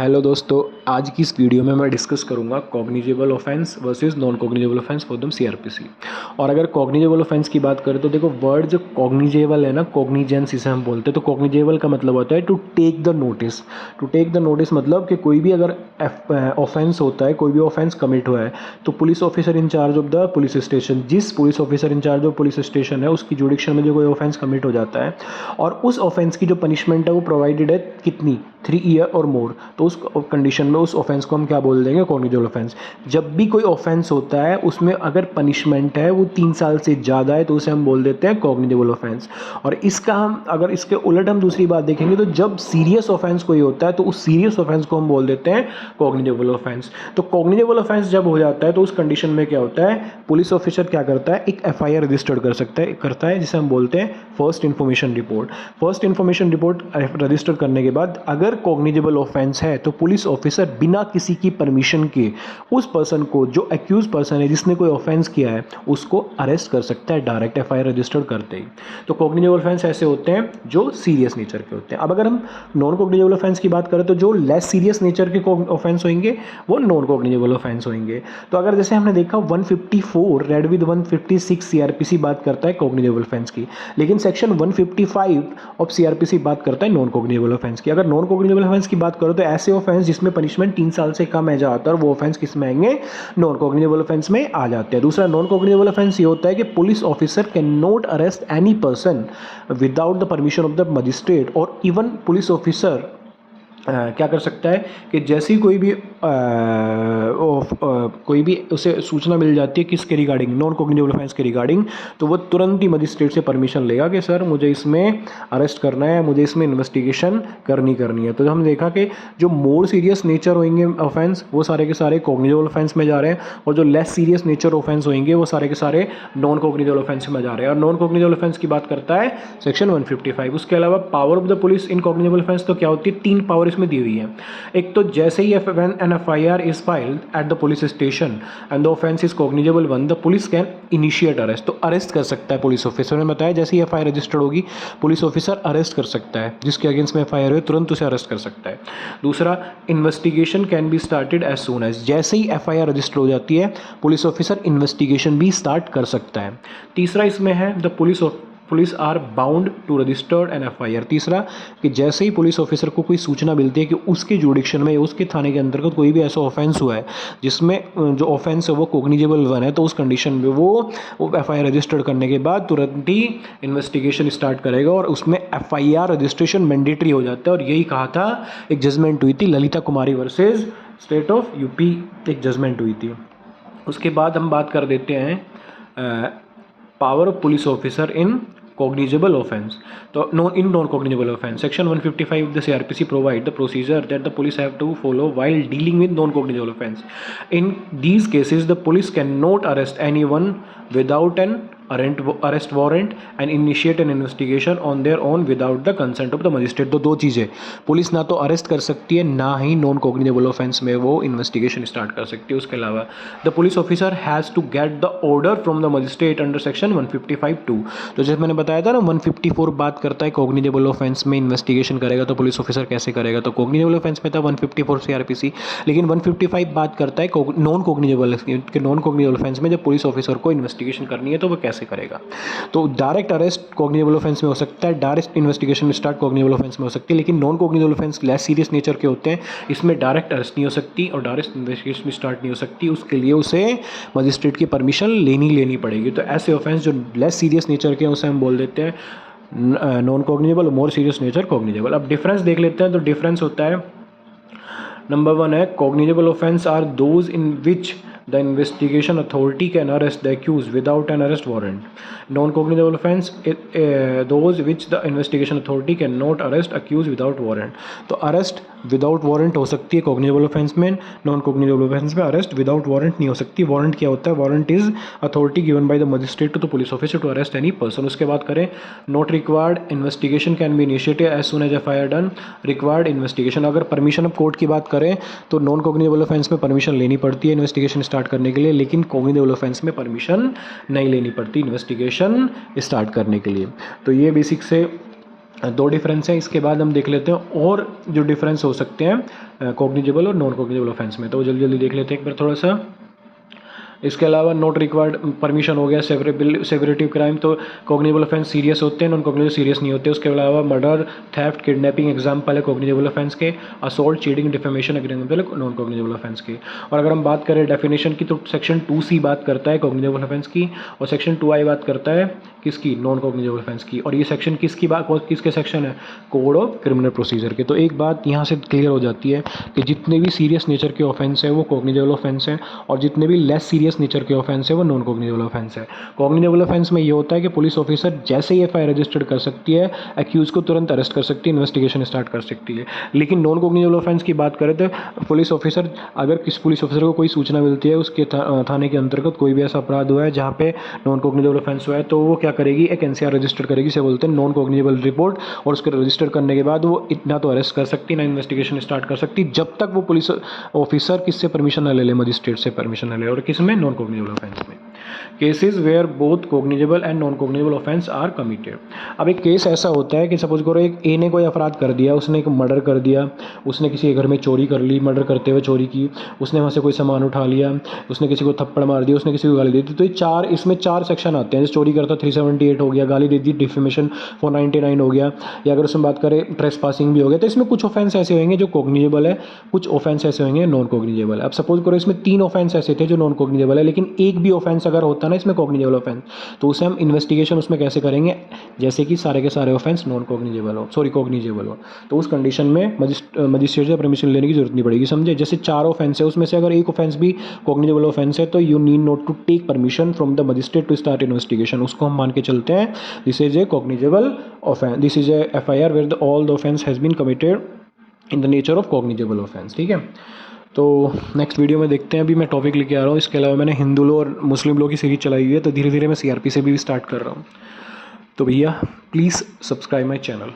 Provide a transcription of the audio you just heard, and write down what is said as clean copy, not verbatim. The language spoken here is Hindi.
हेलो दोस्तों, आज की इस वीडियो में मैं डिस्कस करूंगा cognizable offence versus non cognizable offence for the CrPC. और अगर कॉग्निजेबल ऑफेंस की बात करें तो देखो, वर्ड जो कॉग्निजेबल है ना, कॉग्निजेंस इसे हम बोलते हैं। तो कॉग्निजेबल का मतलब होता है to take the notice. To take the notice मतलब कि कोई भी अगर ऑफेंस होता है, कोई भी ऑफेंस कमिट हुआ है, तो police officer incharge of the police station, जिस police officer incharge of police station है, उसकी जुडिक्शन में जो कोई ऑफेंस कमिट हो जाता है और उस ऑफेंस की जो पनिशमेंट है वो प्रोवाइडेड है कितनी, 3 ईयर और मोर, तो उस कंडीशन में उस ऑफेंस को हम क्या बोल देंगे, कॉग्निजेबल ऑफेंस। जब भी कोई ऑफेंस होता है उसमें अगर पनिशमेंट है वो 3 साल से ज़्यादा है तो उसे हम बोल देते हैं कॉग्निजेबल ऑफेंस। और इसका हम अगर इसके उलट हम दूसरी बात देखेंगे तो जब सीरियस ऑफेंस कोई होता है तो उस सीरियस ऑफेंस को हम बोल देते हैं कॉग्निजेबल ऑफेंस। तो कॉग्निजेबल ऑफेंस जब हो जाता है तो उस कंडीशन में क्या होता है, पुलिस ऑफिसर क्या करता है, एक एफआईआर रजिस्टर्ड करता है जिसे हम बोलते हैं first information report. First information report register करने के बाद अगर कॉग्निजेबल ऑफेंस है तो पुलिस ऑफिसर बिना किसी की परमिशन के उस पर्सन को, जो एक्यूज पर्सन है जिसने कोई ऑफेंस किया है, उसको अरेस्ट कर सकता है डायरेक्ट एफआईआर रजिस्टर्ड करते ही। तो कॉग्निजेबल ऑफेंस ऐसे होते हैं जो सीरियस नेचर के होते हैं। अब अगर हम नॉन कॉग्निजेबल ऑफेंस की बात करें तो जो लेस सीरियस नेचर के ऑफेंस होंगे वो नॉन कॉग्निजेबल ऑफेंस होंगे। तो अगर जैसे हमने देखा 154 रेड विद 156 सीआरपीसी बात करता है कॉग्निजेबल ऑफेंस की, लेकिन सेक्शन 155 ऑफ सीआरपीसी बात करता है नॉन कॉग्निजेबल ऑफेंस की। अगर नॉन कॉग्निजेबल ऑफेंस की बात करो तो ऐसे ऑफेंस जिसमें पनिशमेंट 3 साल से कम है जाता है, और वो ऑफेंस किस में आएंगे, नॉन कॉग्निजेबल ऑफेंस में आ जाते हैं। दूसरा नॉन कॉग्निजेबल ऑफेंस ये होता है कि police officer can not arrest any person without the permission of the magistrate, और इवन पुलिस ऑफिसर क्या कर सकता है कि जैसी कोई भी उसे सूचना मिल जाती है किसके रिगार्डिंग, नॉन कॉग्निजेबल ऑफेंस के रिगार्डिंग, तो वो तुरंत ही मजिस्ट्रेट से परमिशन लेगा कि सर मुझे इसमें अरेस्ट करना है, मुझे इसमें इन्वेस्टिगेशन करनी है। तो हमने देखा कि जो मोर सीरियस नेचर होंगे ऑफेंस वो सारे के सारे कॉग्निजेबल ऑफेंस में जा रहे हैं, और जो लेस सीरियस नेचर ऑफेंस होंगे वो सारे के सारे नॉन कॉग्निजेबल ऑफेंस में जा रहे हैं। और नॉन कॉग्निजेबल ऑफेंस की बात करता है सेक्शन 155। उसके अलावा power of the police in cognizable offence तो क्या होती है, 3 पावर इसमें दी हुई है। एक तो जैसे ही when an FIR is filed at the police station and the offence is cognizable one, the police can initiate arrest. तो अरेस्ट कर सकता है पुलिस ऑफिसर, ने बताया जैसे ही एफआईआर रजिस्टर्ड होगी पुलिस ऑफिसर अरेस्ट कर सकता है, जिसके अगेंस्ट में एफआईआर है तुरंत उसे अरेस्ट कर सकता है। दूसरा, investigation can be started as soon as, जैसे ही एफआईआर रजिस्टर हो जाती है पुलिस ऑफिसर इन्वेस्टिगेशन भी स्टार्ट कर सकता है। तीसरा इसमें है the police are bound to registered an FIR. तीसरा कि जैसे ही पुलिस ऑफिसर को कोई सूचना मिलती है कि उसके जुडिक्शन में, उसके थाने के अंतर्गत कोई भी ऐसा ऑफेंस हुआ है जिसमें जो ऑफेंस है वो कॉग्निजेबल वन है, तो उस कंडीशन में वो एफआईआर रजिस्टर्ड करने के बाद तुरंत ही इन्वेस्टिगेशन स्टार्ट करेगा, और उसमें एफआईआर रजिस्ट्रेशन मैंडेटरी हो जाता है। और यही कहा था, एक जजमेंट हुई थी ललिता कुमारी वर्सेज स्टेट ऑफ यूपी, एक जजमेंट हुई थी। उसके बाद हम बात कर देते हैं power of police officer in cognizable offense. So non cognizable offense, section 155 of the CRPC provide the procedure that the police have to follow while dealing with non cognizable offense. In these cases the police cannot arrest anyone without an arrest warrant and initiate an investigation on their own without the consent of the magistrate. तो दो चीज़ें, पुलिस ना तो अरेस्ट कर सकती है ना ही नॉन कॉग्निजेबल ऑफेंस में वो इन्वेस्टिगेशन स्टार्ट कर सकती है। उसके अलावा the police officer has to get the order from the magistrate under section 155(2). तो जैसे मैंने बताया था ना, 154 बात करता है कॉग्निजेबल ऑफेंस में इन्वेस्टिगेशन करेगा तो पुलिस ऑफिसर कैसे करेगा, तो कॉग्निजेबल ऑफेंस में था 154 सीआरपीसी, लेकिन 155 बात करता है नॉन कॉग्निजेबल ऑफेंस में जब पुलिस ऑफिसर को इन्वेस्टिगेशन करनी है तो वो कैसे करेगा। तो डायरेक्ट अरेस्ट कॉग्निजेबल ऑफेंस में हो सकता है, direct investigation start cognizable offence में हो सकती है, लेकिन non cognizable offence less serious nature के होते हैं, इसमें डायरेक्ट अरेस्ट नहीं हो सकती और डायरेक्ट इन्वेस्टिगेशन स्टार्ट नहीं हो सकती। उसके लिए उसे मजिस्ट्रेट की परमिशन लेनी पड़ेगी। तो ऐसे ऑफेंस जो लेस सीरियस नेचर के हैं उसे हम बोल देते हैं non cognizable, more serious nature cognizable. अब डिफरेंस देख लेते हैं। तो डिफरेंस होता है, नंबर 1 है cognizable offence are those in which the investigation authority can arrest the accused without an arrest warrant. Non-cognizable offense those which the investigation authority cannot arrest accused without warrant. तो arrest without warrant हो सकती है cognizable offense में, non-cognizable offense में arrest without warrant नहीं हो सकती। warrant क्या होता है, warrant is authority given by the magistrate to the police officer to arrest any person. उसके बाद करें not required investigation can be initiated as soon as FIR done. required investigation, अगर परमिशन ऑफ कोर्ट की बात करें तो नॉन कॉग्निजेबल ऑफेंस में परमिशन लेनी पड़ती है इन्वेस्टिगेशन स्टार्ट करने के लिए, लेकिन कॉग्निजेबल ऑफेंस में परमिशन नहीं लेनी पड़ती इन्वेस्टिगेशन स्टार्ट करने के लिए। तो ये बेसिक से दो डिफरेंस है। इसके बाद हम देख लेते हैं और जो डिफरेंस हो सकते हैं कॉग्निजेबल और नॉन कॉग्निजेबल ऑफेंस में, तो वो जल्दी जल्दी देख लेते हैं एक बार थोड़ा सा। इसके अलावा नॉट रिक्वायर्ड परमिशन हो गया, सेवरिटी क्राइम, तो कॉग्निजेबल ऑफेंस सीरियस होते हैं, नॉन कॉग्निजेबल सीरियस नहीं होते। उसके अलावा मर्डर, थेफ्ट, किडनैपिंग एग्जाम्पल है कॉग्निजेबल ऑफेंस के, असॉल्ट, चीटिंग, डिफेमेशन एग्जाम्पल है नॉन कॉग्निजेबल ऑफेंस के। और अगर हम बात करें डेफिनेशन की, तो सेक्शन 2C बात करता है कॉग्निजेबल ऑफेंस की और सेक्शन 2I बात करता है किसकी, नॉन कॉग्निजेबल ऑफेंस की। और ये सेक्शन किसकी बात, किसके सेक्शन है, कोड ऑफ क्रिमिनल प्रोसीजर के। तो एक बात यहाँ से क्लियर हो जाती है कि जितने भी सीरियस नेचर के ऑफेंस है वो कॉग्निजेबल ऑफेंस है, और जितने भी लेस सीरियस नेचर के ऑफेंस है वो नॉन कॉग्निजेबल ऑफेंस है। कॉग्निजेबल ऑफेंस में ये होता है कि पुलिस ऑफिसर जैसे ही FIR रजिस्टर्ड कर सकती है, एक्यूज को तुरंत अरेस्ट कर सकती है, इन्वेस्टिगेशन स्टार्ट कर सकती है। लेकिन नॉन कॉग्निजेबल ऑफेंस की बात करें तो पुलिस ऑफिसर, अगर किसी पुलिस ऑफिसर को कोई सूचना मिलती है उसके थाने के अंतर्गत कोई भी ऐसा अपराध हुआ है जहाँ पे नॉन कॉग्निजेबल ऑफेंस हुआ है, तो वो क्या करेगी, एक NCR रजिस्टर करेगी, इसे बोलते हैं नॉन कॉग्निजेबल रिपोर्ट। और उसके रजिस्टर करने के बाद वो इतना तो अरेस्ट कर सकती, ना इन्वेस्टिगेशन स्टार्ट कर सकती, जब तक वो पुलिस ऑफिसर किससे परमिशन ना ले ले, मजिस्ट्रेट से परमिशन ना ले। और किस में, नॉन कॉग्निजेबल ऑफेंस में। Cases where both cognizable and non cognizable offence are committed. अब एक केस ऐसा होता है कि सपोज करो एक ए ने कोई अपराध कर दिया, उसने एक मर्डर कर दिया, उसने किसी के घर में चोरी कर ली, मर्डर करते हुए चोरी की, उसने वहाँ से कोई सामान उठा लिया, उसने किसी को थप्पड़ मार दिया, उसने किसी को गाली दे दी। तो ये इसमें चार सेक्शन आते हैं। जैसे चोरी करता 378 हो गया, गाली दे दी डिफेमेशन 499 हो गया, या अगर उसमें बात करें ट्रेस पासिंग भी हो गया। तो इसमें कुछ ऑफेंस ऐसे होंगे जो कॉग्निजेबल है, कुछ ऑफेंस ऐसे होंगे नॉन कॉग्निजेबल है। अब सपोज करो इसमें 3 ऑफेंस ऐसे थे जो नॉन कॉग्निजेबल है, लेकिन एक भी ऑफेंस अगर होता ना इसमें कॉग्निजेबल ऑफेंस, तो उसे हम इन्वेस्टिगेशन उसमें कैसे करेंगे, जैसे कि सारे के सारे ऑफेंस नॉन कॉग्निजेबल हो, कॉग्निजेबल हो, तो उस कंडीशन में मजिस्ट्रेट से परमिशन लेने की जरूरत नहीं पड़ेगी, समझे। जैसे 4 ऑफेंस है, उसमें से अगर एक ऑफेंस भी कॉग्निजेबल ऑफेंस है तो you need not to take permission from the magistrate to start investigation, उसको हम मान के चलते हैं this is a cognizable offence, this is a FIR where all the offence has been committed in the nature of cognizable offence. ठीक है, तो नेक्स्ट वीडियो में देखते हैं। अभी मैं टॉपिक लेके आ रहा हूँ, इसके अलावा मैंने हिंदू लॉ और मुस्लिम लॉ की सीरीज चलाई हुई है, तो धीरे धीरे मैं CRP से भी स्टार्ट कर रहा हूँ। तो भैया प्लीज़ सब्सक्राइब माई चैनल।